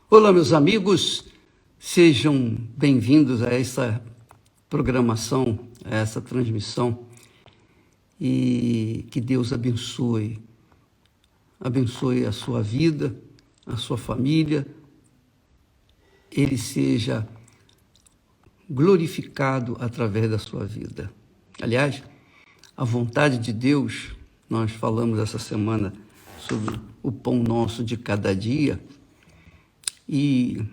Olá, meus amigos, sejam bem-vindos a essa programação, a essa transmissão, e que Deus abençoe a sua vida, a sua família, Ele seja glorificado através da sua vida. Aliás, a vontade de Deus, nós falamos essa semana sobre o pão nosso de cada dia, e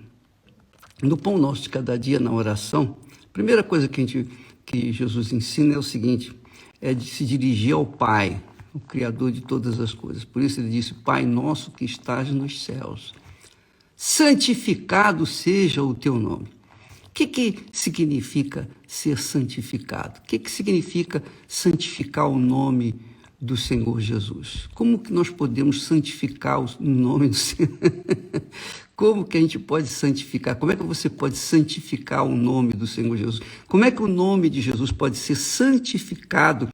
no pão nosso de cada dia, na oração, a primeira coisa que Jesus ensina é o seguinte, é de se dirigir ao Pai, o Criador de todas as coisas. Por isso ele disse, Pai nosso que estás nos céus, santificado seja o teu nome. O que significa ser santificado? O que significa santificar o nome do Senhor Jesus? Como que nós podemos santificar o nome do Senhor? Como que a gente pode santificar? Como é que você pode santificar o nome do Senhor Jesus? Como é que o nome de Jesus pode ser santificado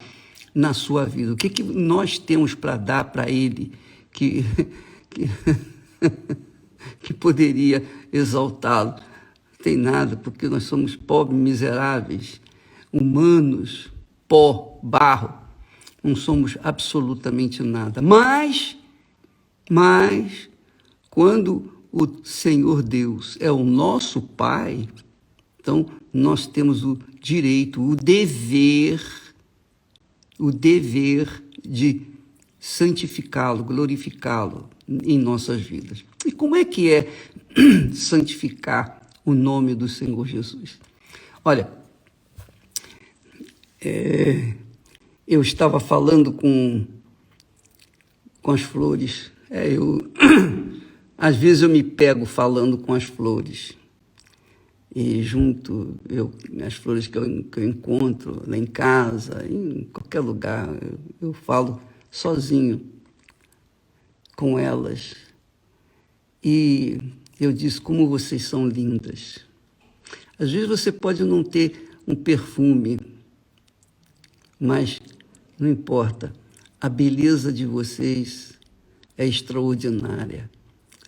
na sua vida? O que nós temos para dar para Ele que poderia exaltá-lo? Não tem nada, porque nós somos pobres, miseráveis, humanos, pó, barro. Não somos absolutamente nada. Mas, quando o Senhor Deus é o nosso Pai, então nós temos o direito, o dever de santificá-lo, glorificá-lo em nossas vidas. E como é que é santificar o nome do Senhor Jesus? Olha, eu estava falando com as flores, às vezes eu me pego falando com as flores, e junto, as flores que eu encontro lá em casa, em qualquer lugar, eu falo sozinho com elas. E eu disse, como vocês são lindas. Às vezes você pode não ter um perfume, mas não importa, a beleza de vocês é extraordinária.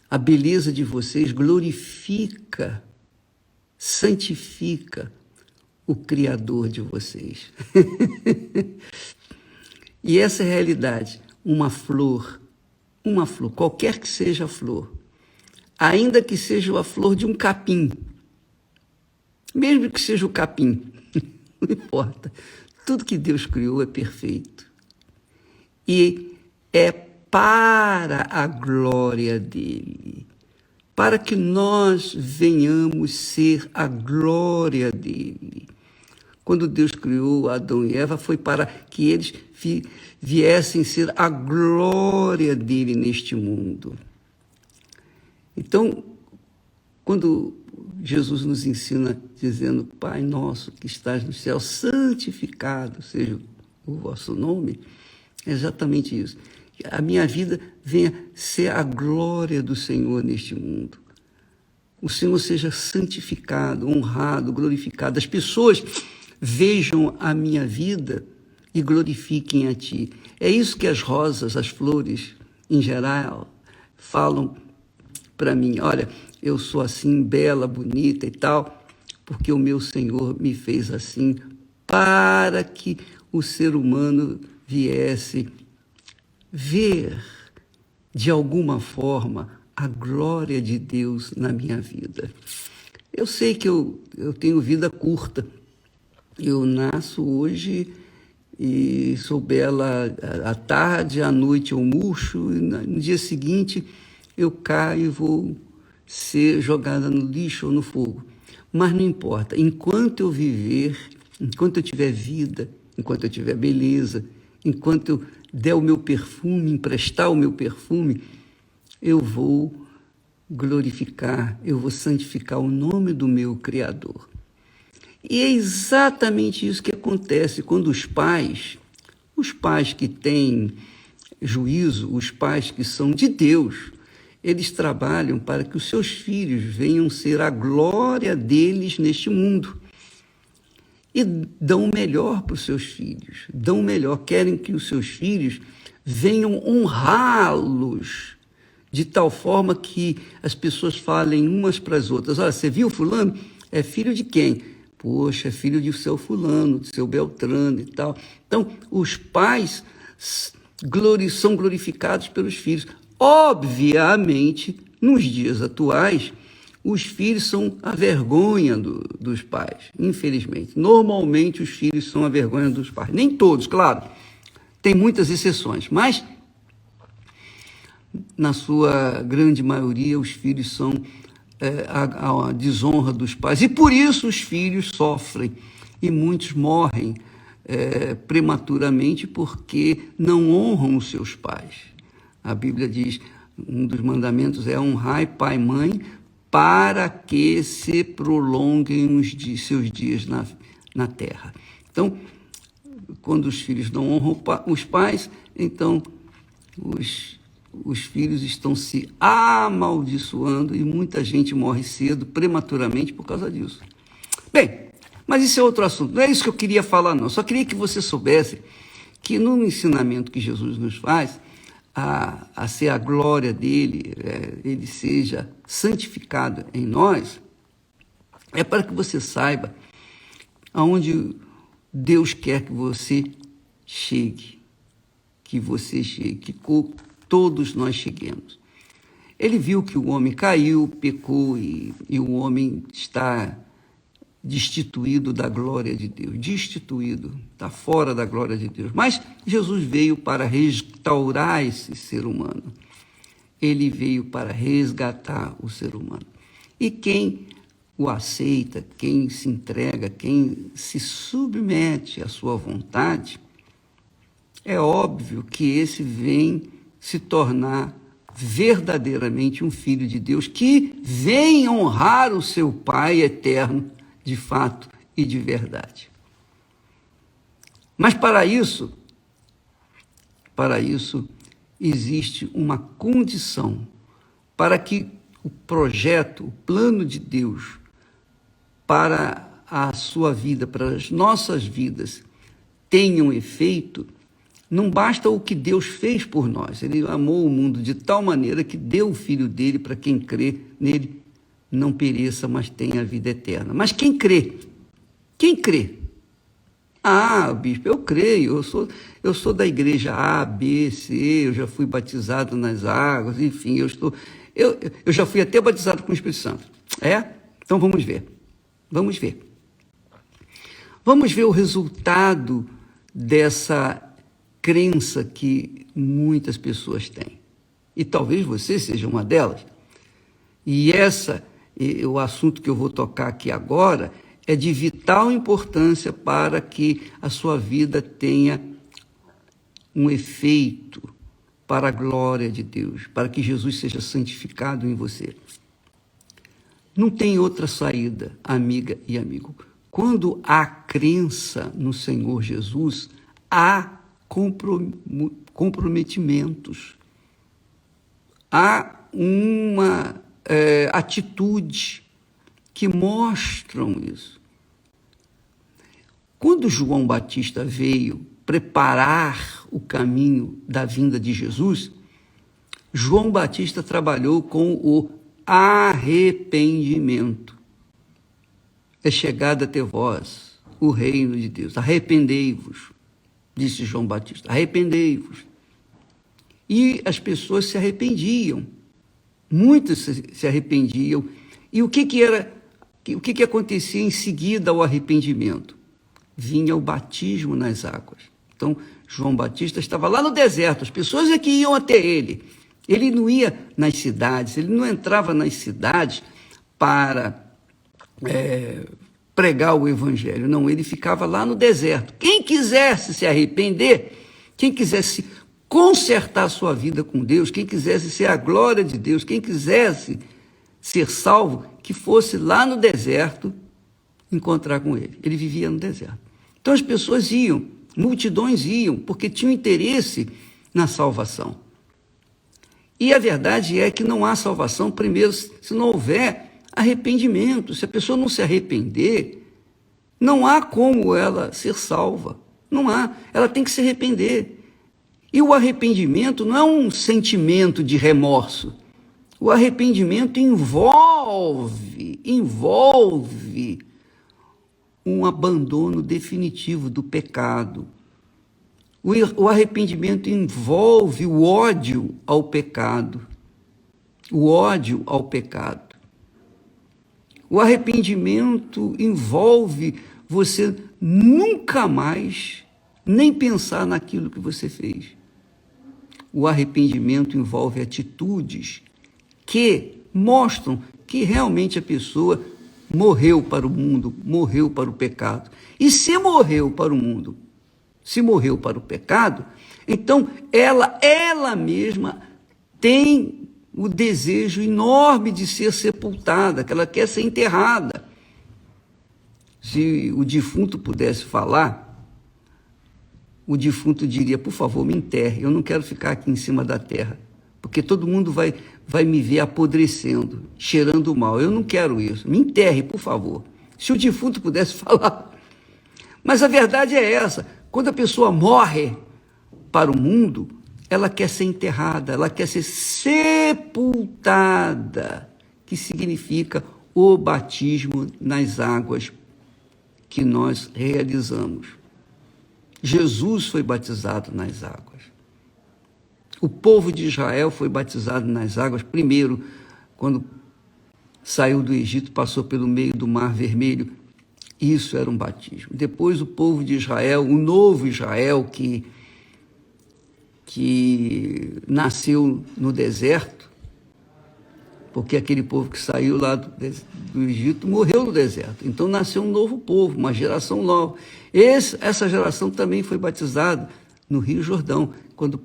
A beleza de vocês glorifica, santifica o Criador de vocês. E essa é a realidade. Uma flor, qualquer que seja a flor, ainda que seja a flor de um capim, mesmo que seja o capim, não importa. Tudo que Deus criou é perfeito. E é para a glória dele, para que nós venhamos ser a glória dele. Quando Deus criou Adão e Eva, foi para que eles viessem ser a glória dele neste mundo. Então, quando Jesus nos ensina dizendo, Pai nosso que estás no céu, santificado seja o vosso nome, é exatamente isso. A minha vida venha ser a glória do Senhor neste mundo. O Senhor seja santificado, honrado, glorificado. As pessoas vejam a minha vida e glorifiquem a Ti. É isso que as rosas, as flores, em geral, falam para mim. Olha, eu sou assim, bela, bonita e tal, porque o meu Senhor me fez assim, para que o ser humano viesse ver, de alguma forma, a glória de Deus na minha vida. Eu sei que eu tenho vida curta. Eu nasço hoje e sou bela à tarde, à noite eu murcho, e no dia seguinte eu caio e vou ser jogada no lixo ou no fogo. Mas não importa, enquanto eu viver, enquanto eu tiver vida, enquanto eu tiver beleza, enquanto eu der o meu perfume, emprestar o meu perfume, eu vou glorificar, eu vou santificar o nome do meu Criador. E é exatamente isso que acontece quando os pais que têm juízo, os pais que são de Deus, eles trabalham para que os seus filhos venham ser a glória deles neste mundo. E dão o melhor para os seus filhos, querem que os seus filhos venham honrá-los de tal forma que as pessoas falem umas para as outras: olha, você viu fulano? É filho de quem? Poxa, é filho de seu fulano, de seu Beltrano e tal. Então, os pais são glorificados pelos filhos. Obviamente, nos dias atuais, os filhos são a vergonha dos pais, infelizmente. Normalmente, os filhos são a vergonha dos pais. Nem todos, claro, tem muitas exceções, mas na sua grande maioria, os filhos são a desonra dos pais. E por isso os filhos sofrem e muitos morrem prematuramente porque não honram os seus pais. A Bíblia diz, um dos mandamentos é: honrai pai e mãe para que se prolonguem seus dias na terra. Então, quando os filhos não honram os pais, então os filhos estão se amaldiçoando e muita gente morre cedo, prematuramente, por causa disso. Bem, mas isso é outro assunto. Não é isso que eu queria falar, não. Só queria que você soubesse que no ensinamento que Jesus nos faz, a ser a glória dele, ele seja santificado em nós, é para que você saiba aonde Deus quer que você chegue, que todos nós cheguemos. Ele viu que o homem caiu, pecou e o homem está destituído da glória de Deus, está fora da glória de Deus. Mas Jesus veio para restaurar esse ser humano. Ele veio para resgatar o ser humano. E quem o aceita, quem se entrega, quem se submete à sua vontade, é óbvio que esse vem se tornar verdadeiramente um filho de Deus que vem honrar o seu Pai eterno, de fato e de verdade. Mas para isso existe uma condição para que o projeto, o plano de Deus para a sua vida, para as nossas vidas, tenham efeito. Não basta o que Deus fez por nós. Ele amou o mundo de tal maneira que deu o Filho dele para quem crê nele não pereça, mas tenha a vida eterna. Mas quem crê? Quem crê? Ah, bispo, eu creio, eu sou da igreja A, B, C, eu já fui batizado nas águas, enfim, eu já fui até batizado com o Espírito Santo. Então vamos ver. Vamos ver o resultado dessa crença que muitas pessoas têm. E talvez você seja uma delas. E o assunto que eu vou tocar aqui agora é de vital importância para que a sua vida tenha um efeito para a glória de Deus, para que Jesus seja santificado em você. Não tem outra saída, amiga e amigo. Quando há crença no Senhor Jesus, há comprometimentos, há uma atitude que mostram isso. Quando João Batista veio preparar o caminho da vinda de Jesus, João Batista trabalhou com o arrependimento. É chegado até vós o reino de Deus. Arrependei-vos, disse João Batista. Arrependei-vos. E as pessoas se arrependiam. Muitos se arrependiam. E o que acontecia em seguida ao arrependimento? Vinha o batismo nas águas. Então, João Batista estava lá no deserto, as pessoas é que iam até ele. Ele não ia nas cidades, ele não entrava nas cidades para pregar o evangelho. Não, ele ficava lá no deserto. Quem quisesse se arrepender, quem quisesse consertar a sua vida com Deus, quem quisesse ser a glória de Deus, quem quisesse ser salvo, que fosse lá no deserto encontrar com ele. Ele vivia no deserto. Então as pessoas iam, multidões iam, porque tinham interesse na salvação. E a verdade é que não há salvação, primeiro, se não houver arrependimento. Se a pessoa não se arrepender, não há como ela ser salva. Não há. Ela tem que se arrepender. E o arrependimento não é um sentimento de remorso. O arrependimento envolve um abandono definitivo do pecado. O arrependimento envolve o ódio ao pecado. O ódio ao pecado. O arrependimento envolve você nunca mais nem pensar naquilo que você fez. O arrependimento envolve atitudes que mostram que realmente a pessoa morreu para o mundo, morreu para o pecado. E se morreu para o mundo, se morreu para o pecado, então ela mesma tem o desejo enorme de ser sepultada, que ela quer ser enterrada. Se o defunto pudesse falar, o defunto diria: por favor, me enterre, eu não quero ficar aqui em cima da terra, porque todo mundo vai me ver apodrecendo, cheirando mal, eu não quero isso, me enterre, por favor. Se o defunto pudesse falar. Mas a verdade é essa: quando a pessoa morre para o mundo, ela quer ser enterrada, ela quer ser sepultada, que significa o batismo nas águas que nós realizamos. Jesus foi batizado nas águas. O povo de Israel foi batizado nas águas primeiro, quando saiu do Egito, passou pelo meio do Mar Vermelho. Isso era um batismo. Depois o povo de Israel, o novo Israel que nasceu no deserto, porque aquele povo que saiu lá do Egito morreu no deserto. Então nasceu um novo povo, uma geração nova. Essa geração também foi batizada no Rio Jordão, quando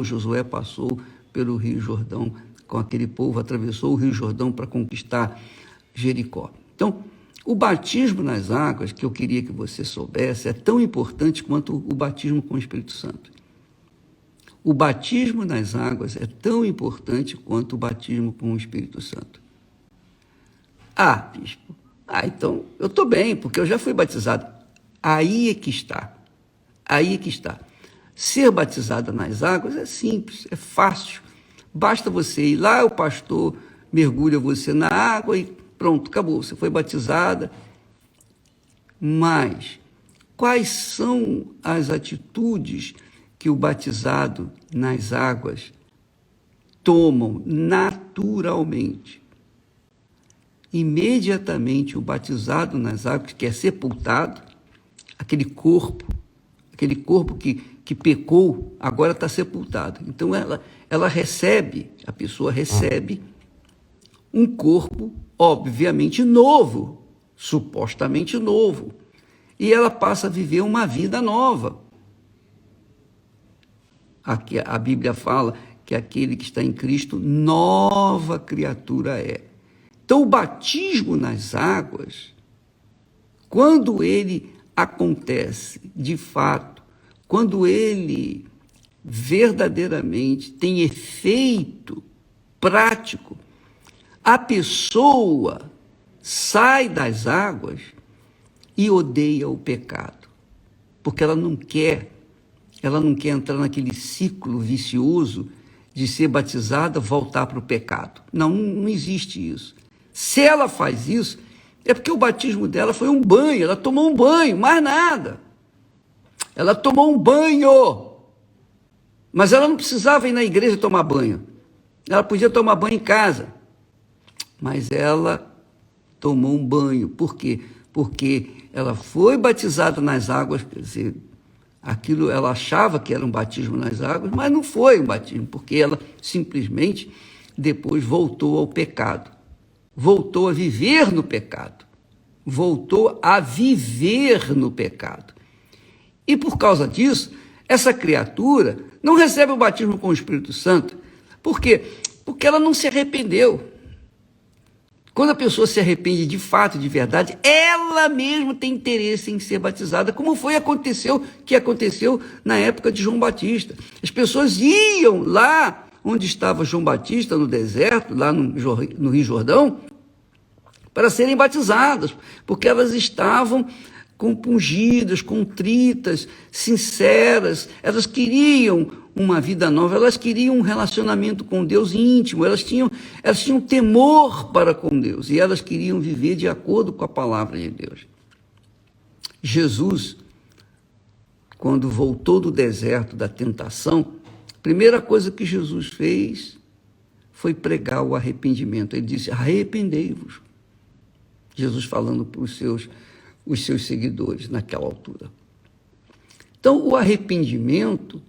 Josué passou pelo Rio Jordão com aquele povo, atravessou o Rio Jordão para conquistar Jericó. Então, o batismo nas águas, que eu queria que você soubesse, é tão importante quanto o batismo com o Espírito Santo. O batismo nas águas é tão importante quanto o batismo com o Espírito Santo. Ah, bispo, então eu estou bem, porque eu já fui batizado. Aí é que está. Ser batizada nas águas é simples, é fácil. Basta você ir lá, o pastor mergulha você na água e pronto, acabou, você foi batizada. Mas quais são as atitudes que o batizado nas águas tomam naturalmente? Imediatamente o batizado nas águas, que é sepultado, aquele corpo que pecou, agora está sepultado. Então a pessoa recebe um corpo obviamente novo, supostamente novo, e ela passa a viver uma vida nova. Aqui a Bíblia fala que aquele que está em Cristo, nova criatura é. Então o batismo nas águas, quando ele acontece de fato, quando ele verdadeiramente tem efeito prático, a pessoa sai das águas e odeia o pecado, porque ela não quer entrar naquele ciclo vicioso de ser batizada, voltar para o pecado. Não existe isso. Se ela faz isso, é porque o batismo dela foi um banho, ela tomou um banho, mais nada. Ela tomou um banho, mas ela não precisava ir na igreja tomar banho. Ela podia tomar banho em casa, mas ela tomou um banho. Por quê? Porque ela foi batizada nas águas, quer dizer, aquilo ela achava que era um batismo nas águas, mas não foi um batismo, porque ela simplesmente depois voltou ao pecado, voltou a viver no pecado, E por causa disso, essa criatura não recebe o batismo com o Espírito Santo. Por quê? Porque ela não se arrependeu. Quando a pessoa se arrepende de fato, de verdade, ela mesma tem interesse em ser batizada, como aconteceu na época de João Batista. As pessoas iam lá onde estava João Batista, no deserto, lá no Rio Jordão, para serem batizadas, porque elas estavam compungidas, contritas, sinceras. Elas queriam uma vida nova, elas queriam um relacionamento com Deus íntimo, elas tinham temor para com Deus e elas queriam viver de acordo com a palavra de Deus. Jesus, quando voltou do deserto da tentação, a primeira coisa que Jesus fez foi pregar o arrependimento. Ele disse: arrependei-vos. Jesus falando para os seus seguidores naquela altura. Então, o arrependimento,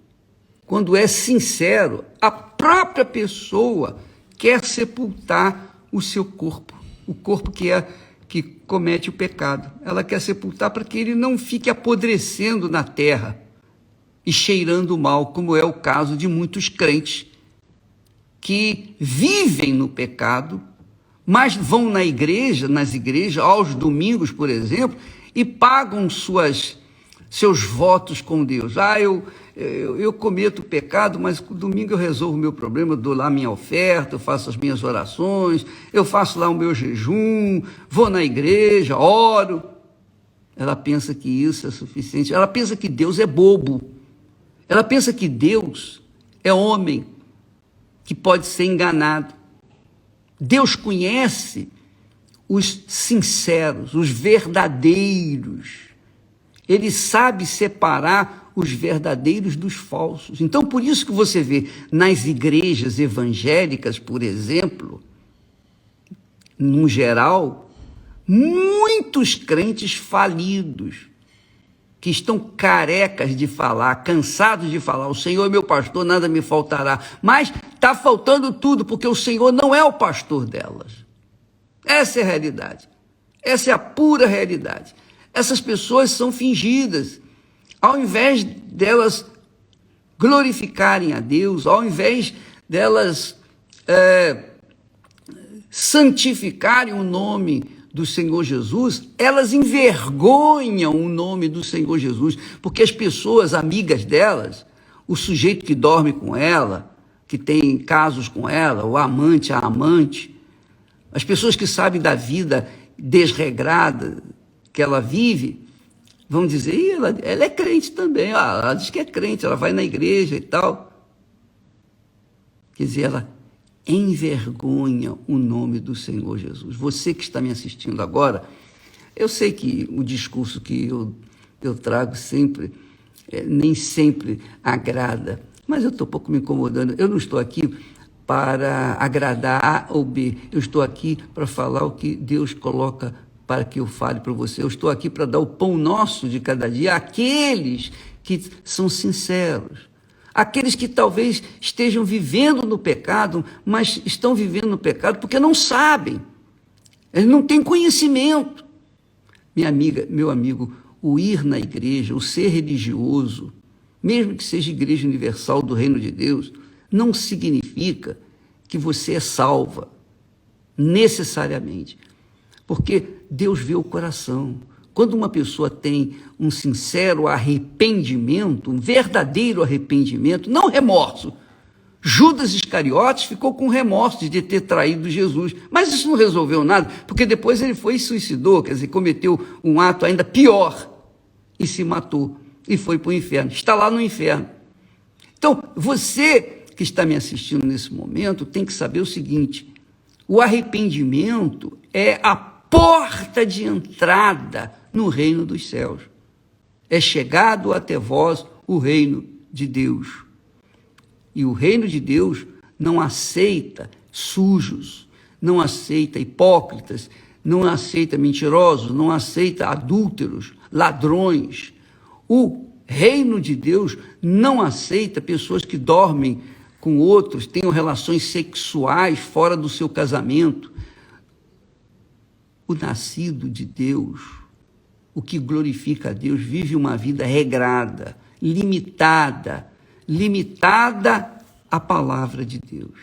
quando é sincero, a própria pessoa quer sepultar o seu corpo, o corpo que comete o pecado. Ela quer sepultar para que ele não fique apodrecendo na terra e cheirando mal, como é o caso de muitos crentes que vivem no pecado, mas vão nas igrejas, aos domingos, por exemplo, e pagam seus votos com Deus. Eu cometo pecado, mas domingo eu resolvo o meu problema, eu dou lá minha oferta, eu faço as minhas orações, eu faço lá o meu jejum, vou na igreja, oro. Ela pensa que isso é suficiente, ela pensa que Deus é bobo, ela pensa que Deus é homem, que pode ser enganado. Deus conhece os sinceros, os verdadeiros. Ele sabe separar os verdadeiros dos falsos. Então, por isso que você vê nas igrejas evangélicas, por exemplo, no geral, muitos crentes falidos, que estão carecas de falar, cansados de falar: o Senhor é meu pastor, nada me faltará. Mas está faltando tudo, porque o Senhor não é o pastor delas. Essa é a realidade. Essa é a pura realidade. Essas pessoas são fingidas. Ao invés delas glorificarem a Deus, ao invés delas santificarem o nome do Senhor Jesus, elas envergonham o nome do Senhor Jesus, porque as pessoas amigas delas, o sujeito que dorme com ela, que tem casos com ela, o amante, a amante, as pessoas que sabem da vida desregrada que ela vive, vão dizer: ela é crente também, ela diz que é crente, ela vai na igreja e tal. Quer dizer, ela envergonha o nome do Senhor Jesus. Você que está me assistindo agora, eu sei que o discurso que eu trago sempre, nem sempre agrada, mas eu estou um pouco me incomodando. Eu não estou aqui para agradar A ou B, eu estou aqui para falar o que Deus coloca para que eu fale para você. Eu estou aqui para dar o pão nosso de cada dia àqueles que são sinceros, aqueles que talvez estejam vivendo no pecado, mas estão vivendo no pecado porque não sabem, eles não têm conhecimento. Minha amiga, meu amigo, o ir na igreja, o ser religioso, mesmo que seja Igreja Universal do Reino de Deus, não significa que você é salva, necessariamente, porque Deus vê o coração. Quando uma pessoa tem um sincero arrependimento, um verdadeiro arrependimento, não remorso. Judas Iscariotes ficou com remorso de ter traído Jesus, mas isso não resolveu nada, porque depois ele foi e suicidou, quer dizer, cometeu um ato ainda pior e se matou e foi para o inferno, está lá no inferno. Então, você que está me assistindo nesse momento tem que saber o seguinte: o arrependimento é a porta de entrada no reino dos céus. É chegado até vós o reino de Deus. E o reino de Deus não aceita sujos, não aceita hipócritas, não aceita mentirosos, não aceita adúlteros, ladrões. O reino de Deus não aceita pessoas que dormem com outros, tenham relações sexuais fora do seu casamento. O nascido de Deus, o que glorifica a Deus, vive uma vida regrada, limitada à palavra de Deus.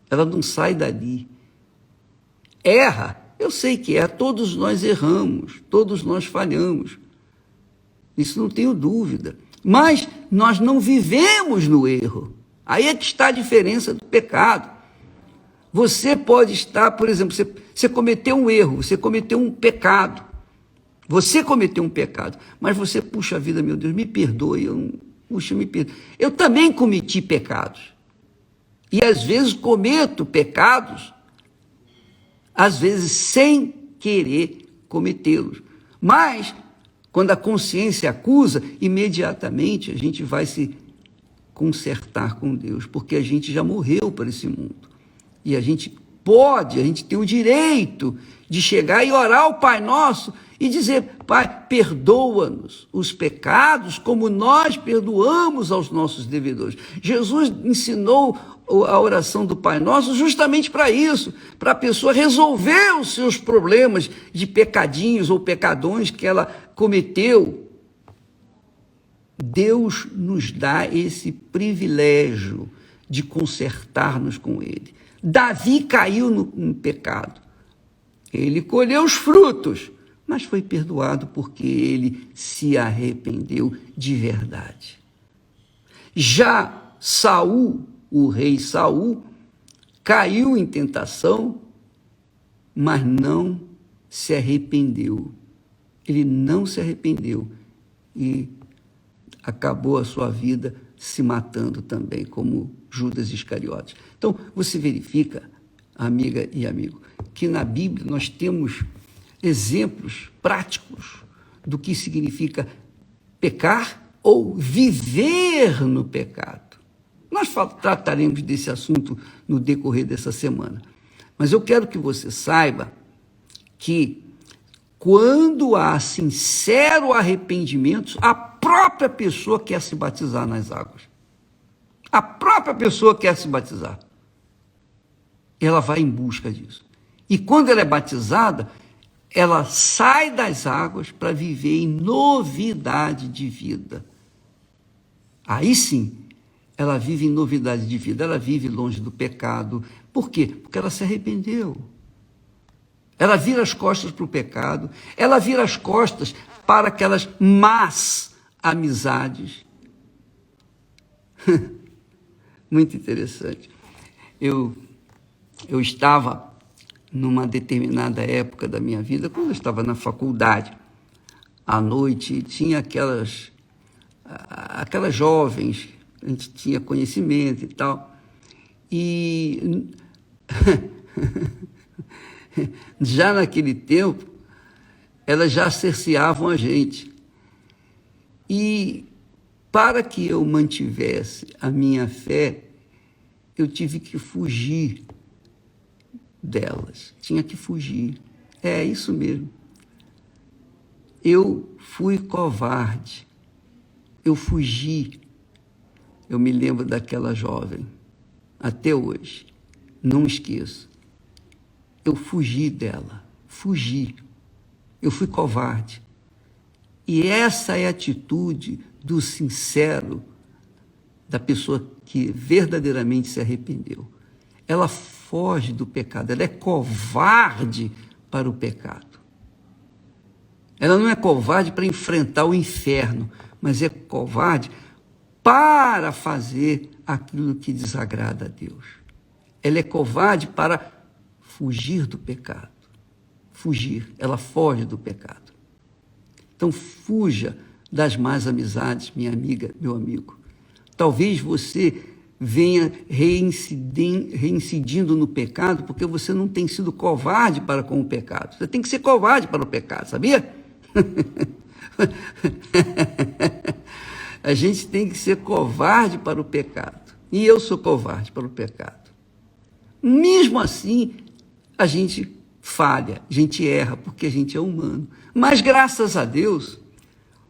Ela não sai dali. Erra, eu sei que erra, todos nós erramos, todos nós falhamos. Isso não tenho dúvida. Mas nós não vivemos no erro. Aí é que está a diferença do pecado. Você pode estar, por exemplo, você cometeu um erro, você cometeu um pecado. Você cometeu um pecado, mas você, puxa vida, meu Deus, me perdoe, me perdoe. Eu também cometi pecados. E às vezes cometo pecados, às vezes sem querer cometê-los. Mas, quando a consciência acusa, imediatamente a gente vai se consertar com Deus, porque a gente já morreu para esse mundo. E a gente tem o direito de chegar e orar ao Pai Nosso e dizer: Pai, perdoa-nos os pecados como nós perdoamos aos nossos devedores. Jesus ensinou a oração do Pai Nosso justamente para isso, para a pessoa resolver os seus problemas de pecadinhos ou pecadões que ela cometeu. Deus nos dá esse privilégio de consertar-nos com Ele. Davi caiu no pecado. Ele colheu os frutos, mas foi perdoado porque ele se arrependeu de verdade. Já Saul, o rei Saul, caiu em tentação, mas não se arrependeu. Ele não se arrependeu e acabou a sua vida se matando também, como Judas Iscariotes. Então, você verifica, amiga e amigo, que na Bíblia nós temos exemplos práticos do que significa pecar ou viver no pecado. Nós trataremos desse assunto no decorrer dessa semana. Mas eu quero que você saiba que quando há sincero arrependimento, a própria pessoa quer se batizar nas águas. A própria pessoa quer se batizar. Ela vai em busca disso. E quando ela é batizada, ela sai das águas para viver em novidade de vida. Aí sim, ela vive em novidade de vida, ela vive longe do pecado. Por quê? Porque ela se arrependeu. Ela vira as costas para o pecado, ela vira as costas para aquelas más amizades. Muito interessante. Eu estava numa determinada época da minha vida, quando eu estava na faculdade, à noite, tinha aquelas jovens, a gente tinha conhecimento e tal, e já naquele tempo, elas já cerceavam a gente. E para que eu mantivesse a minha fé, eu tive que fugir delas. Tinha que fugir. É isso mesmo. Eu fui covarde. Eu fugi. Eu me lembro daquela jovem, até hoje. Não esqueço. Eu fugi dela. Fugi. Eu fui covarde. E essa é a atitude do sincero, da pessoa que verdadeiramente se arrependeu. Ela foge do pecado, ela é covarde para o pecado. Ela não é covarde para enfrentar o inferno, mas é covarde para fazer aquilo que desagrada a Deus. Ela é covarde para fugir do pecado. Fugir, ela foge do pecado. Então, fuja das más amizades, minha amiga, meu amigo. Talvez você venha reincidindo no pecado porque você não tem sido covarde para com o pecado. Você tem que ser covarde para o pecado, sabia? A gente tem que ser covarde para o pecado. E eu sou covarde para o pecado. Mesmo assim, a gente falha, a gente erra, porque a gente é humano. Mas, graças a Deus,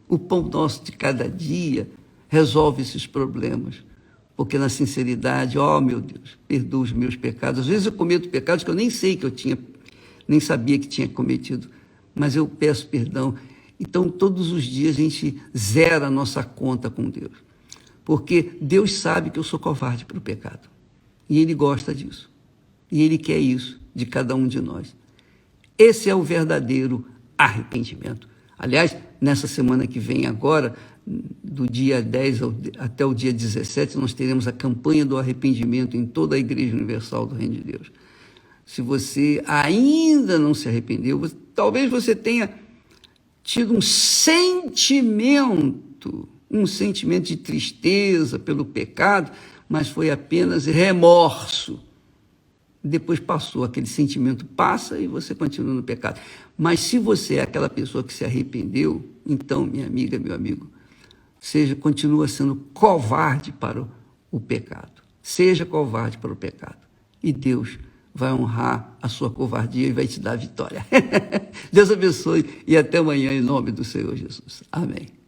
o pão nosso de cada dia resolve esses problemas. Porque na sinceridade, meu Deus, perdoa os meus pecados. Às vezes eu cometo pecados que eu nem sei que eu tinha, nem sabia que tinha cometido, mas eu peço perdão. Então, todos os dias a gente zera a nossa conta com Deus. Porque Deus sabe que eu sou covarde para o pecado. E Ele gosta disso. E Ele quer isso de cada um de nós. Esse é o verdadeiro arrependimento. Aliás, nessa semana que vem agora, do dia 10 até o dia 17, nós teremos a campanha do arrependimento em toda a Igreja Universal do Reino de Deus. Se você ainda não se arrependeu, talvez você tenha tido um sentimento de tristeza pelo pecado, mas foi apenas remorso. Depois passou, aquele sentimento passa e você continua no pecado. Mas se você é aquela pessoa que se arrependeu, então, minha amiga, meu amigo, continua sendo covarde para o pecado. Seja covarde para o pecado. E Deus vai honrar a sua covardia e vai te dar a vitória. Deus abençoe e até amanhã, em nome do Senhor Jesus. Amém.